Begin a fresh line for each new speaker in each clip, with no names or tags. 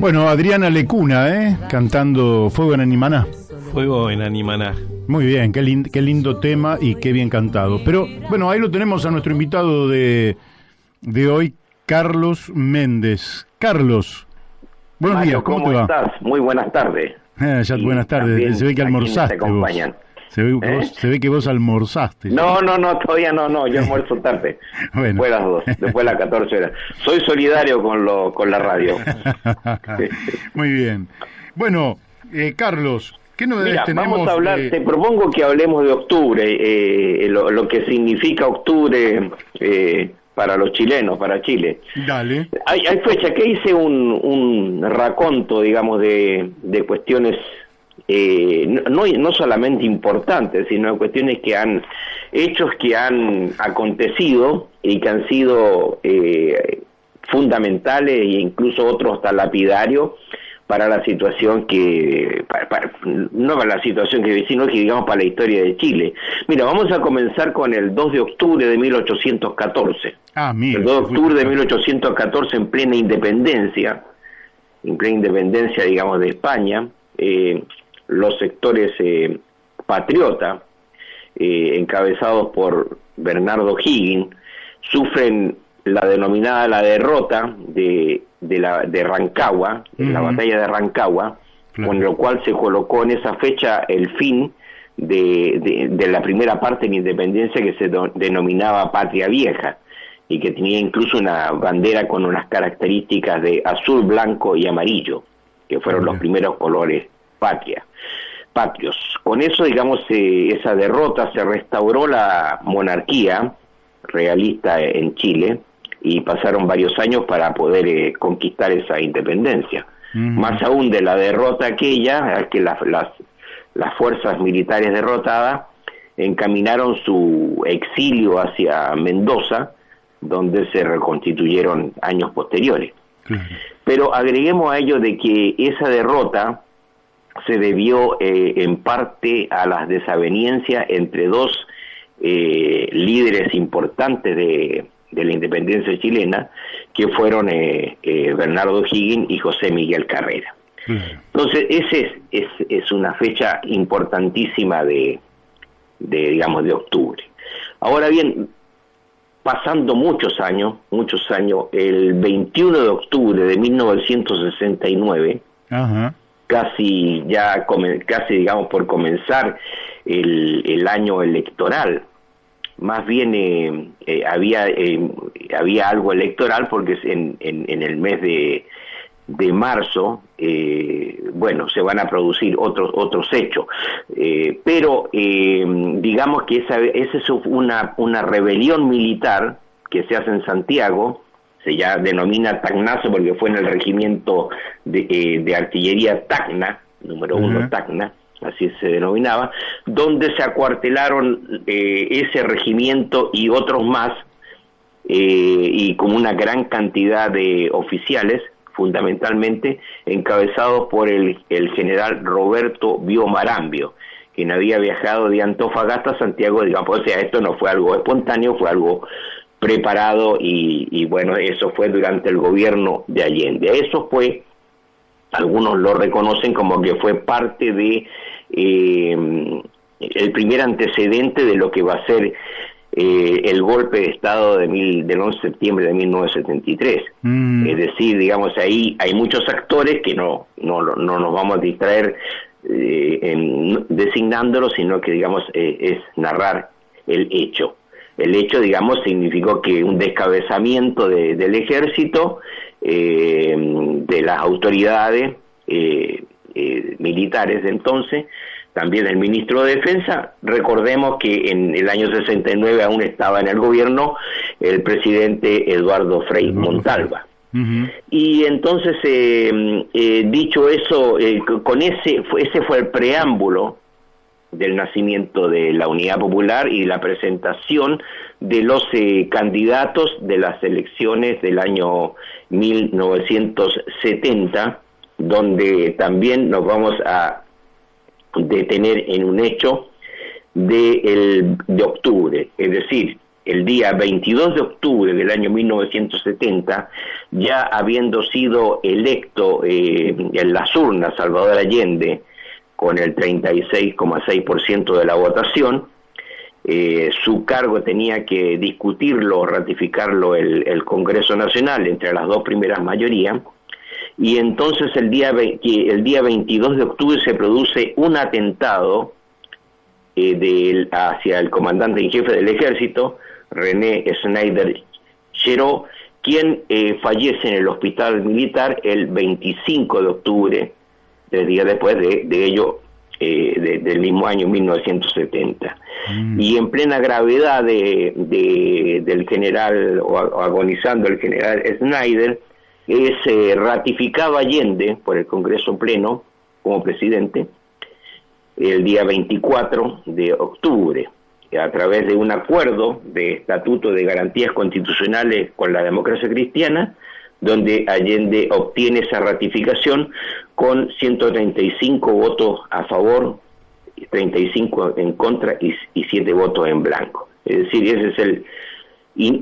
Bueno, Adriana Lecuna, cantando Fuego en Animaná.
Fuego en Animaná.
Muy bien, qué lindo tema y qué bien cantado. Pero, bueno, ahí lo tenemos a nuestro invitado de hoy, Carlos Méndez. Carlos, buenos
Mario,
días, ¿cómo te va?
estás? Muy buenas tardes.
Ya buenas tardes, se ve que almorzaste vos. Se ve que vos almorzaste.
No, todavía no, yo almuerzo tarde.
Bueno.
Después de las 2, después de las 14 horas. Soy solidario con la radio.
Muy bien. Bueno, Carlos, ¿qué novedades tenemos?
Vamos a hablar, te propongo que hablemos de octubre, lo que significa octubre para los chilenos, para Chile.
Dale.
Hay fecha que hice un raconto, digamos, de cuestiones no solamente importantes, sino cuestiones hechos que han acontecido y que han sido fundamentales e incluso otros hasta lapidarios para la situación no para la situación que sino que digamos para la historia de Chile. Mira, vamos a comenzar con el 2 de octubre de 1814.
Mira,
el 2 de octubre de 1814 en plena independencia, digamos, de España. Los sectores patriotas, encabezados por Bernardo O'Higgins, sufren la denominada la derrota de Rancagua, la batalla de Rancagua, claro, con lo cual se colocó en esa fecha el fin de la primera parte de la independencia, que se denominaba Patria Vieja, y que tenía incluso una bandera con unas características de azul, blanco y amarillo, que fueron los primeros colores patrios. Con eso, digamos, esa derrota se restauró la monarquía realista en Chile y pasaron varios años para poder conquistar esa independencia. Más aún de la derrota aquella, que las fuerzas militares derrotadas encaminaron su exilio hacia Mendoza, donde se reconstituyeron años posteriores. Pero agreguemos a ello de que esa derrota se debió en parte a las desavenencias entre dos líderes importantes de la independencia chilena, que fueron Bernardo O'Higgins y José Miguel Carrera. Entonces, es una fecha importantísima digamos, de octubre. Ahora bien, pasando muchos años, el 21 de octubre de 1969, casi digamos por comenzar el año electoral, más bien había algo electoral porque en el mes de marzo se van a producir otros hechos, pero digamos que esa es una rebelión militar que se hace en Santiago. Se ya denomina Tacnazo porque fue en el regimiento de artillería Tacna, número 1 Tacna, así se denominaba, donde se acuartelaron ese regimiento y otros más, y con una gran cantidad de oficiales, fundamentalmente encabezados por el general Roberto Bio Marambio, quien había viajado de Antofagasta a Santiago, digamos. O sea, esto no fue algo espontáneo, fue algo preparado, y bueno, eso fue durante el gobierno de Allende. Eso fue, algunos lo reconocen como que fue parte de el primer antecedente de lo que va a ser el golpe de Estado del 11 de septiembre de 1973. Es decir, digamos, ahí hay muchos actores que no nos vamos a distraer designándolos, sino que, digamos, es narrar el hecho. El hecho, digamos, significó que un descabezamiento del ejército, de las autoridades militares de entonces, también el ministro de Defensa. Recordemos que en el año 69 aún estaba en el gobierno el presidente Eduardo Frei Montalva. Y entonces, dicho eso, ese fue el preámbulo del nacimiento de la Unidad Popular y la presentación de los candidatos de las elecciones del año 1970, donde también nos vamos a detener en un hecho de octubre. Es decir, el día 22 de octubre del año 1970, ya habiendo sido electo en las urnas Salvador Allende con el 36,6% de la votación, su cargo tenía que discutirlo o ratificarlo el Congreso Nacional entre las dos primeras mayorías, y entonces el día 22 de octubre se produce un atentado hacia el comandante en jefe del ejército, René Schneider Cheró, quien fallece en el hospital militar el 25 de octubre, 3 días después de ello, del mismo año 1970. Y en plena gravedad del general, o agonizando el general Schneider, es ratificado Allende por el Congreso Pleno como presidente el día 24 de octubre, a través de un acuerdo de estatuto de garantías constitucionales con la democracia cristiana, donde Allende obtiene esa ratificación con 135 votos a favor, 35 en contra y 7 votos en blanco. Es decir, ese es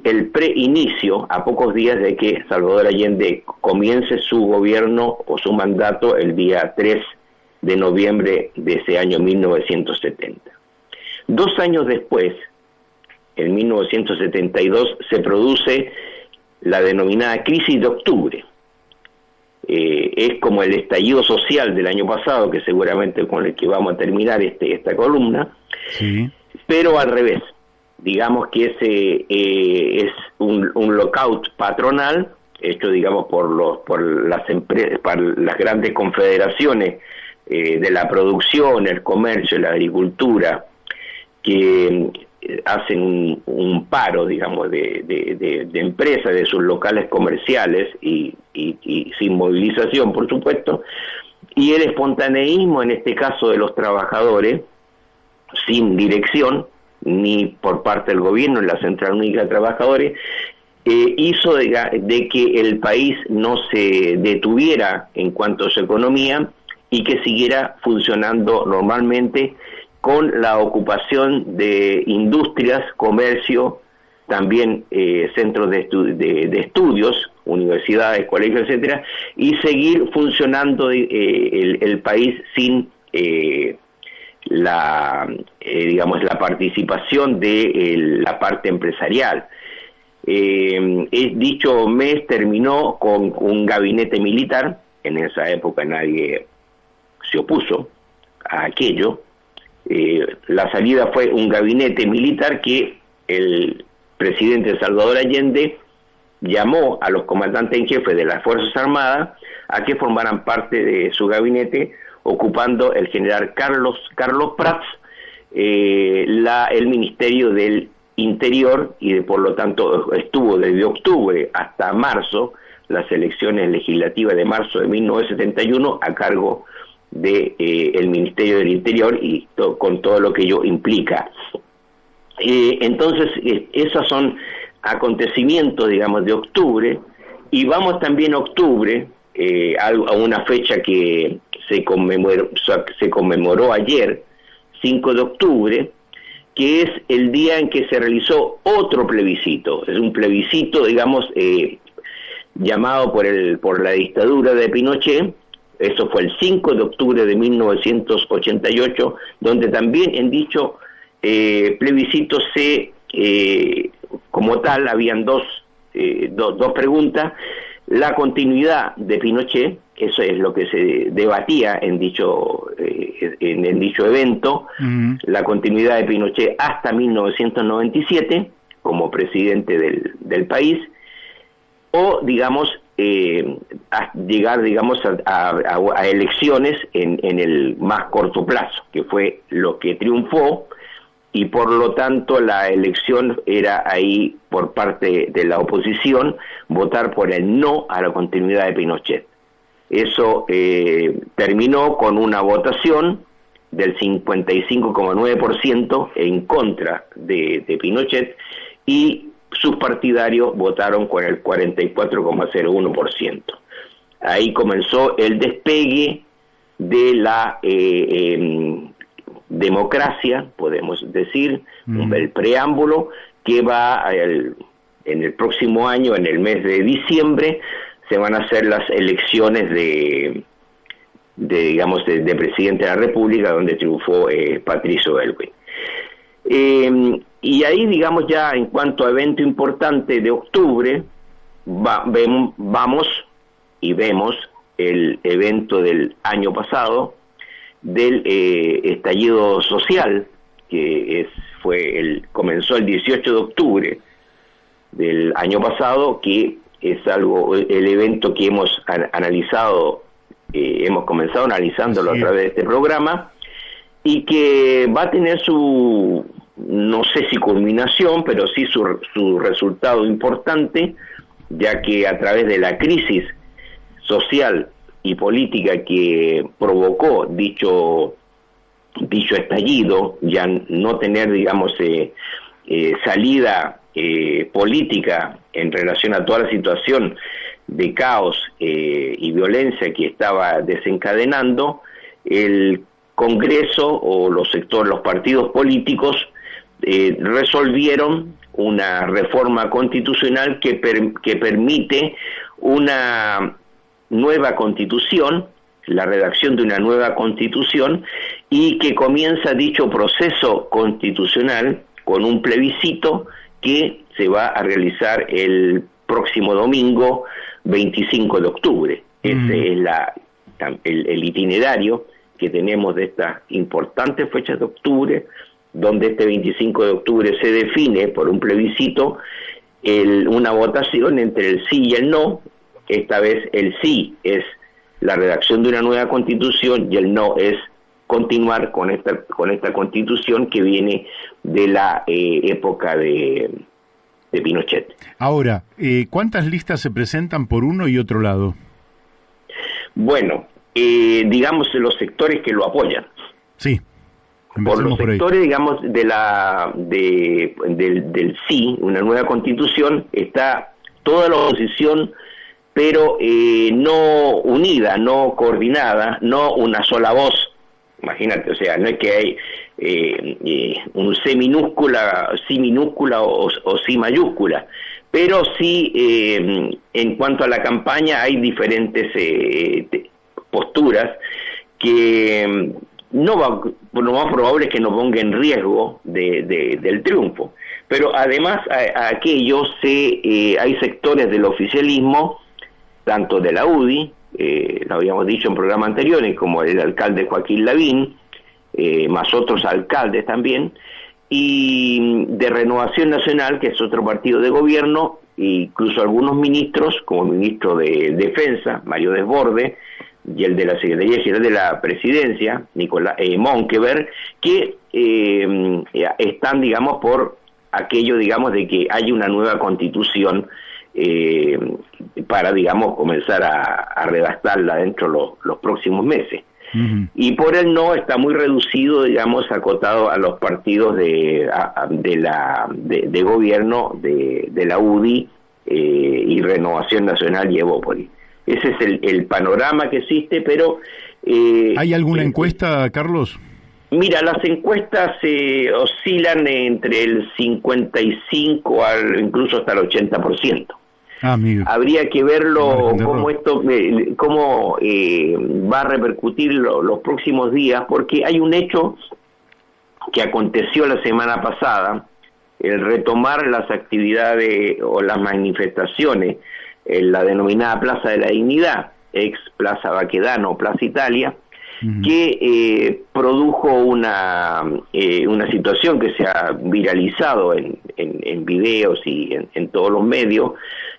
el preinicio, a pocos días de que Salvador Allende comience su gobierno o su mandato el día 3 de noviembre de ese año 1970. 2 años después, en 1972, se produce la denominada crisis de octubre. Es como el estallido social del año pasado, que seguramente con el que vamos a terminar esta columna, sí, pero al revés. Digamos que ese es un lockout patronal hecho, digamos, por las empresas, por las grandes confederaciones de la producción, el comercio, la agricultura, que hacen un paro, digamos, de empresas, de sus locales comerciales y sin movilización, por supuesto, y el espontaneísmo, en este caso de los trabajadores, sin dirección, ni por parte del gobierno, en la Central Única de Trabajadores, hizo de que el país no se detuviera en cuanto a su economía y que siguiera funcionando normalmente, con la ocupación de industrias, comercio, también centros de estudios, universidades, colegios, etcétera, y seguir funcionando el país sin digamos, la participación de la parte empresarial. Dicho mes terminó con un gabinete militar. En esa época nadie se opuso a aquello. La salida fue un gabinete militar que el presidente Salvador Allende llamó a los comandantes en jefe de las Fuerzas Armadas a que formaran parte de su gabinete, ocupando el general Carlos Prats el Ministerio del Interior, y por lo tanto estuvo desde octubre hasta marzo, las elecciones legislativas de marzo de 1971, a cargo de el Ministerio del Interior y con todo lo que ello implica. Entonces, esos son acontecimientos, digamos, de octubre, y vamos también a octubre, a una fecha que se conmemoró ayer, 5 de octubre, que es el día en que se realizó otro plebiscito. Es un plebiscito, digamos, llamado por la dictadura de Pinochet. Eso fue el 5 de octubre de 1988, donde también en dicho plebiscito como tal, habían dos preguntas: la continuidad de Pinochet, eso es lo que se debatía en dicho evento, la continuidad de Pinochet hasta 1997 como presidente del país, o digamos llegar, digamos, a elecciones en el más corto plazo, que fue lo que triunfó, y por lo tanto la elección era ahí por parte de la oposición, votar por el no a la continuidad de Pinochet. Eso terminó con una votación del 55,9% en contra de Pinochet, y sus partidarios votaron con el 44,01%. Ahí comenzó el despegue de la democracia, podemos decir, el preámbulo, que en el próximo año, en el mes de diciembre, se van a hacer las elecciones de presidente de la República, donde triunfó Patricio Aylwin. Y ahí, digamos, ya en cuanto a evento importante de octubre, vemos el evento del año pasado, del estallido social, que comenzó el 18 de octubre del año pasado, que es el evento que hemos analizado, hemos comenzado analizándolo a través de este programa, y que va a tener no sé si culminación, pero sí su resultado importante, ya que a través de la crisis social y política que provocó dicho estallido, ya no tener, digamos, salida política en relación a toda la situación de caos y violencia que estaba desencadenando, el Congreso o los partidos políticos resolvieron una reforma constitucional que permite una nueva constitución, la redacción de una nueva constitución, y que comienza dicho proceso constitucional con un plebiscito que se va a realizar el próximo domingo 25 de octubre. Ese es el itinerario que tenemos de estas importantes fechas de octubre, donde este 25 de octubre se define por un plebiscito una votación entre el sí y el no. Esta vez el sí es la redacción de una nueva constitución y el no es continuar con esta constitución que viene de la época de Pinochet.
Ahora, ¿cuántas listas se presentan por uno y otro lado?
Bueno, digamos los sectores que lo apoyan.
Sí.
Por los sectores, digamos, del sí, una nueva constitución, está toda la oposición, pero no unida, no coordinada, no una sola voz. Imagínate, o sea, no es que hay un sí minúscula o sí mayúscula, pero sí en cuanto a la campaña hay diferentes posturas que lo más probable es que no ponga en riesgo del triunfo. Pero además a aquello hay sectores del oficialismo, tanto de la UDI, lo habíamos dicho en programas anteriores, como el alcalde Joaquín Lavín, más otros alcaldes también, y de Renovación Nacional, que es otro partido de gobierno, incluso algunos ministros, como el ministro de Defensa, Mario Desbordes, y el de la Secretaría General de la Presidencia, Nicolás Monkeberg, que están, digamos, por aquello, digamos, de que hay una nueva constitución para, digamos, comenzar a redactarla dentro de los próximos meses. Uh-huh. Y por el no está muy reducido, digamos, acotado a los partidos de gobierno de la UDI y Renovación Nacional y Evópolis. Ese es el panorama que existe, pero...
¿Hay alguna encuesta, Carlos?
Mira, las encuestas oscilan entre el 55 incluso hasta el 80%. Habría que verlo cómo va a repercutir los próximos días, porque hay un hecho que aconteció la semana pasada, el retomar las actividades o las manifestaciones en la denominada Plaza de la Dignidad, ex Plaza Baquedano, Plaza Italia, uh-huh, que produjo una situación que se ha viralizado en videos y en todos los medios,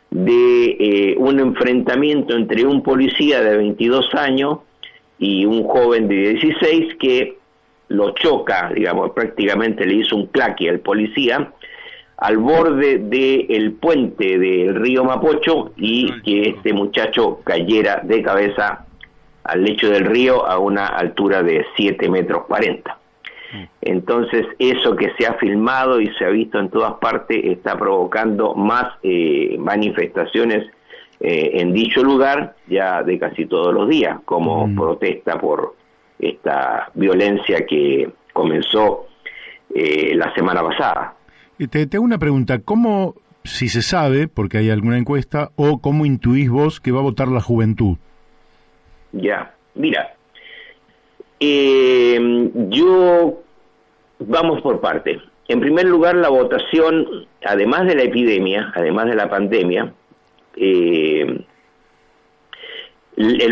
de un enfrentamiento entre un policía de 22 años y un joven de 16 que lo choca, digamos, prácticamente le hizo un claque al policía al borde del puente del río Mapocho, y que este muchacho cayera de cabeza al lecho del río a una altura de 7,40 metros. Entonces, eso que se ha filmado y se ha visto en todas partes está provocando más manifestaciones en dicho lugar, ya de casi todos los días, como protesta por esta violencia que comenzó la semana pasada.
Te hago una pregunta, ¿cómo, si se sabe, porque hay alguna encuesta, o cómo intuís vos que va a votar la juventud?
Ya, mira, vamos por parte. En primer lugar, la votación, además de la epidemia, además de la pandemia, el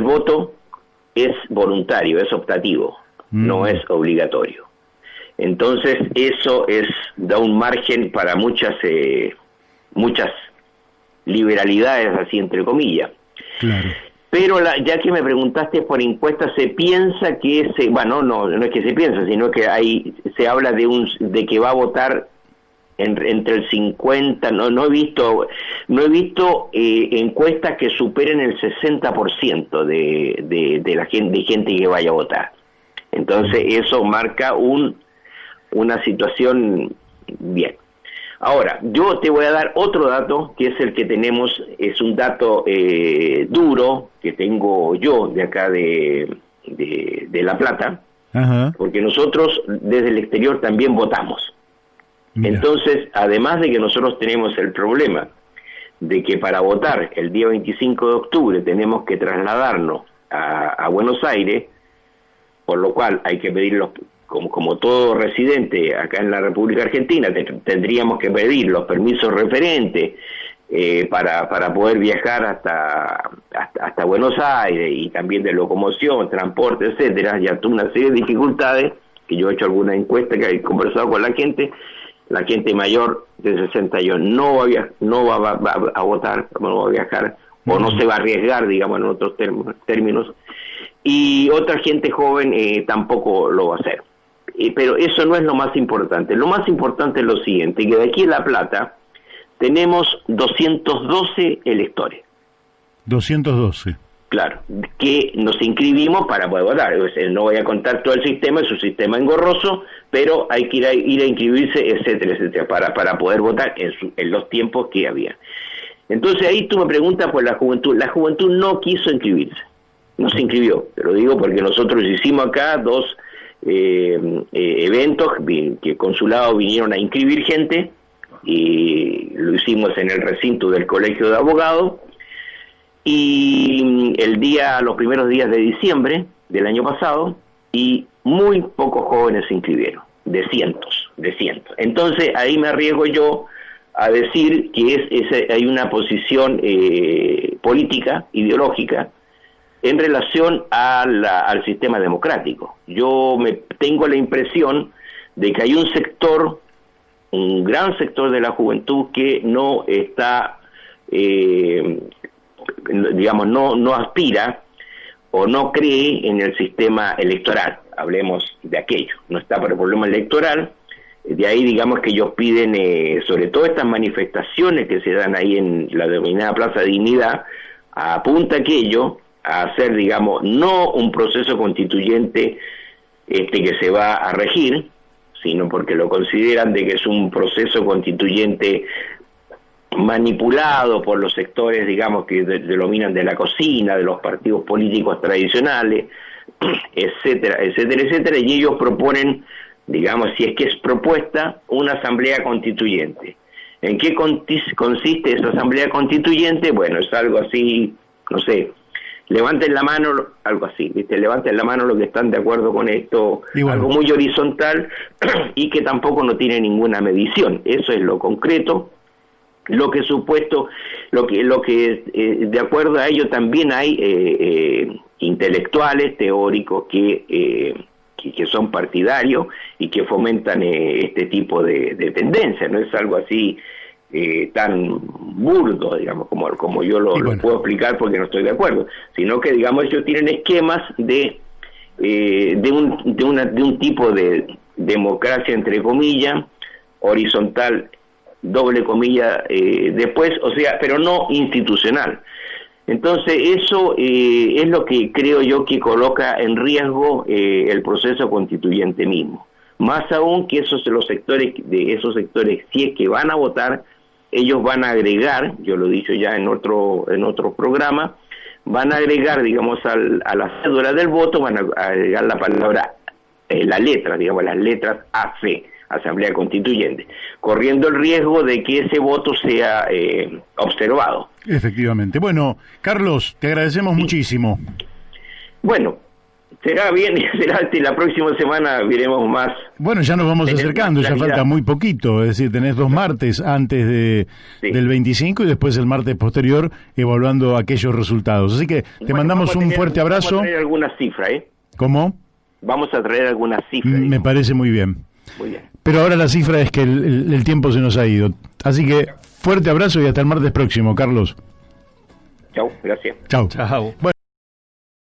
voto es voluntario, es optativo, no es obligatorio. Entonces, eso da un margen para muchas liberalidades, así entre comillas.
Claro.
Pero ya que me preguntaste por encuestas, se piensa que no es que se piensa, sino que se habla de que va a votar entre el 50, no he visto encuestas que superen el 60% de la gente que vaya a votar. Entonces eso marca una situación bien. Ahora, yo te voy a dar otro dato, que es el que tenemos, es un dato duro, que tengo yo de acá de La Plata,
Ajá.
porque nosotros desde el exterior también votamos.
Mira.
Entonces, además de que nosotros tenemos el problema de que para votar el día 25 de octubre tenemos que trasladarnos a Buenos Aires, por lo cual hay que pedir como todo residente acá en la República Argentina, tendríamos que pedir los permisos referentes para poder viajar hasta Buenos Aires, y también de locomoción, transporte, etcétera. Ya tuve una serie de dificultades, que yo he hecho alguna encuesta, que he conversado con la gente mayor de 60 años no va a votar, no va a viajar, o no se va a arriesgar, digamos, en otros términos, y otra gente joven tampoco lo va a hacer. Pero eso no es lo más importante. Lo más importante es lo siguiente, que de aquí en La Plata tenemos 212 electores.
212.
Claro, que nos inscribimos para poder votar. No voy a contar todo el sistema, es un sistema engorroso, pero hay que ir a inscribirse, etcétera, etcétera, para poder votar en los tiempos que había. Entonces ahí tú me preguntas por la juventud. La juventud no quiso inscribirse, no se inscribió. Te lo digo porque nosotros hicimos acá dos eventos que consulados vinieron a inscribir gente, y lo hicimos en el recinto del Colegio de Abogados, y los primeros días de diciembre del año pasado, y muy pocos jóvenes se inscribieron, de cientos. Entonces ahí me arriesgo yo a decir que hay una posición política, ideológica, en relación al sistema democrático. Yo tengo la impresión de que hay un gran sector de la juventud que no está, no aspira o no cree en el sistema electoral. Hablemos de aquello. No está por el problema electoral. De ahí, digamos, que ellos piden, sobre todo estas manifestaciones que se dan ahí en la denominada Plaza Dignidad, apunta aquello a hacer, digamos, no un proceso constituyente que se va a regir, sino porque lo consideran de que es un proceso constituyente manipulado por los sectores, digamos, que denominan de la cocina, de los partidos políticos tradicionales, etcétera, etcétera, etcétera, y ellos proponen, digamos, si es que es propuesta, una asamblea constituyente. ¿En qué consiste esa asamblea constituyente? Bueno, es algo así, no sé, levanten la mano, algo así, ¿viste? Levanten la mano los que están de acuerdo con esto, algo muy horizontal y que tampoco no tiene ninguna medición. Eso es lo concreto, lo que de acuerdo a ello también hay intelectuales, teóricos que son partidarios y que fomentan este tipo de tendencias. No es algo así tan burdo, digamos, como yo lo puedo explicar, porque no estoy de acuerdo, sino que, digamos, ellos tienen esquemas de un tipo de democracia, entre comillas, horizontal, doble comilla, después, o sea, pero no institucional. Entonces eso es lo que creo yo que coloca en riesgo el proceso constituyente mismo. Más aún que esos sectores, si es que van a votar, ellos van a agregar, yo lo he dicho ya en otro programa, van a agregar, digamos, a la cédula del voto, van a agregar la palabra, la letra, digamos, las letras AC, Asamblea Constituyente, corriendo el riesgo de que ese voto sea observado.
Efectivamente. Bueno, Carlos, te agradecemos muchísimo.
Bueno, será bien, será la próxima semana, veremos más.
Bueno, ya nos vamos acercando, ya falta muy poquito, es decir, tenés 2 martes antes del 25 y después el martes posterior evaluando aquellos resultados. Así que te mandamos un fuerte abrazo.
Vamos a traer algunas cifras,
¿Cómo?
Vamos a traer algunas cifras.
Me parece muy bien.
Muy bien.
Pero ahora la cifra es que el tiempo se nos ha ido. Así que fuerte abrazo y hasta el martes próximo, Carlos.
Chau, gracias.
Chau.
Chao.
Bueno.